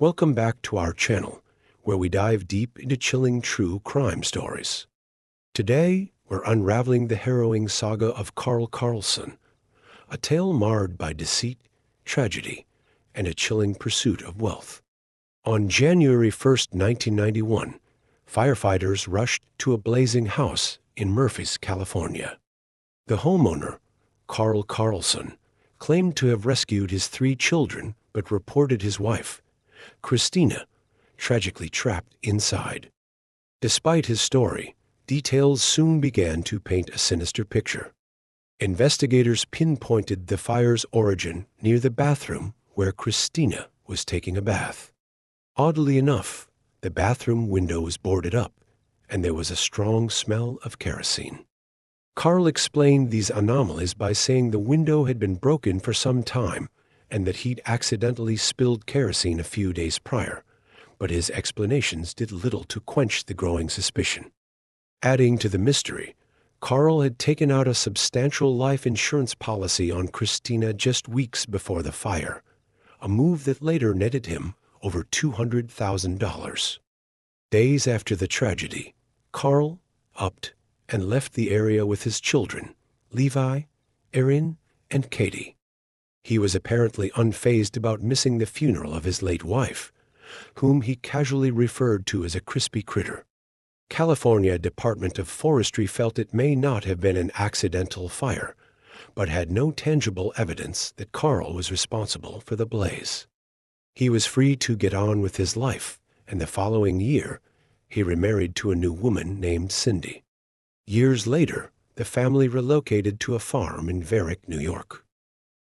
Welcome back to our channel, where we dive deep into chilling true crime stories. Today, we're unraveling the harrowing saga of Karl Karlsen, a tale marred by deceit, tragedy, and a chilling pursuit of wealth. On January 1st, 1991, firefighters rushed to a blazing house in Murphys, California. The homeowner, Karl Karlsen, claimed to have rescued his 3 children but reported his wife, Christina, tragically trapped inside. Despite his story, details soon began to paint a sinister picture. Investigators pinpointed the fire's origin near the bathroom where Christina was taking a bath. Oddly enough, the bathroom window was boarded up, and there was a strong smell of kerosene. Karl explained these anomalies by saying the window had been broken for some time and that he'd accidentally spilled kerosene a few days prior, but his explanations did little to quench the growing suspicion. Adding to the mystery, Karl had taken out a substantial life insurance policy on Christina just weeks before the fire, a move that later netted him over $200,000. Days after the tragedy, Karl upped and left the area with his children, Levi, Erin, and Katie. He was apparently unfazed about missing the funeral of his late wife, whom he casually referred to as a crispy critter. California Department of Forestry felt it may not have been an accidental fire, but had no tangible evidence that Karl was responsible for the blaze. He was free to get on with his life, and the following year, he remarried to a new woman named Cindy. Years later, the family relocated to a farm in Varick, New York.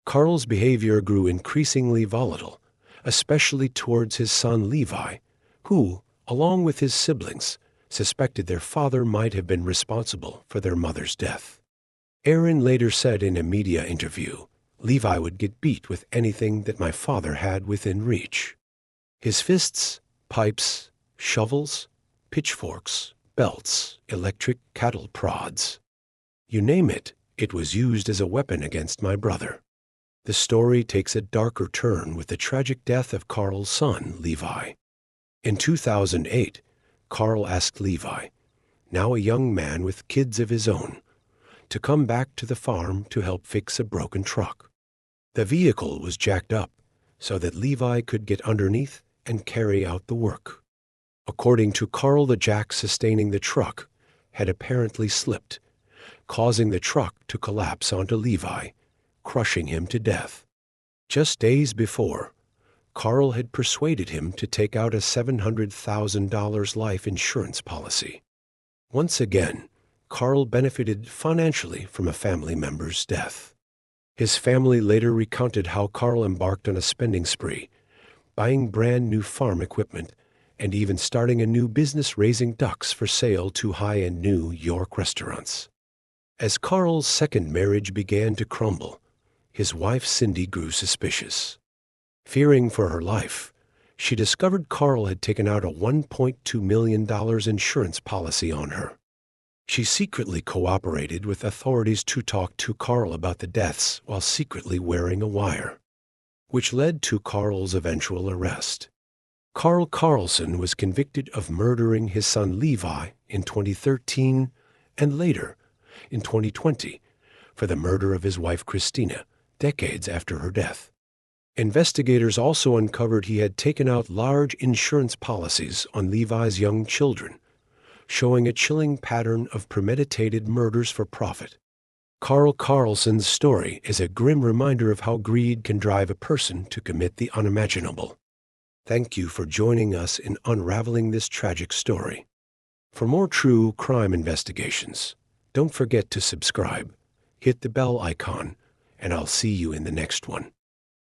Karl's behavior grew increasingly volatile, especially towards his son Levi, who, along with his siblings, suspected their father might have been responsible for their mother's death. Erin later said in a media interview, "Levi would get beat with anything that my father had within reach. His fists, pipes, shovels, pitchforks, belts, electric cattle prods. You name it, it was used as a weapon against my brother." The story takes a darker turn with the tragic death of Karl's son, Levi. In 2008, Karl asked Levi, now a young man with kids of his own, to come back to the farm to help fix a broken truck. The vehicle was jacked up so that Levi could get underneath and carry out the work. According to Karl, the jack sustaining the truck had apparently slipped, causing the truck to collapse onto Levi, crushing him to death. Just days before, Karl had persuaded him to take out a $700,000 life insurance policy. Once again, Karl benefited financially from a family member's death. His family later recounted how Karl embarked on a spending spree, buying brand new farm equipment and even starting a new business raising ducks for sale to high-end New York restaurants. As Karl's second marriage began to crumble, his wife Cindy grew suspicious. Fearing for her life, she discovered Karl had taken out a $1.2 million insurance policy on her. She secretly cooperated with authorities to talk to Karl about the deaths while secretly wearing a wire, which led to Karl's eventual arrest. Karl Karlsen was convicted of murdering his son Levi in 2013 and later, in 2020, for the murder of his wife Christina, decades after her death. Investigators also uncovered he had taken out large insurance policies on Levi's young children, showing a chilling pattern of premeditated murders for profit. Karl Karlsen's story is a grim reminder of how greed can drive a person to commit the unimaginable. Thank you for joining us in unraveling this tragic story. For more true crime investigations, don't forget to subscribe, hit the bell icon, and I'll see you in the next one.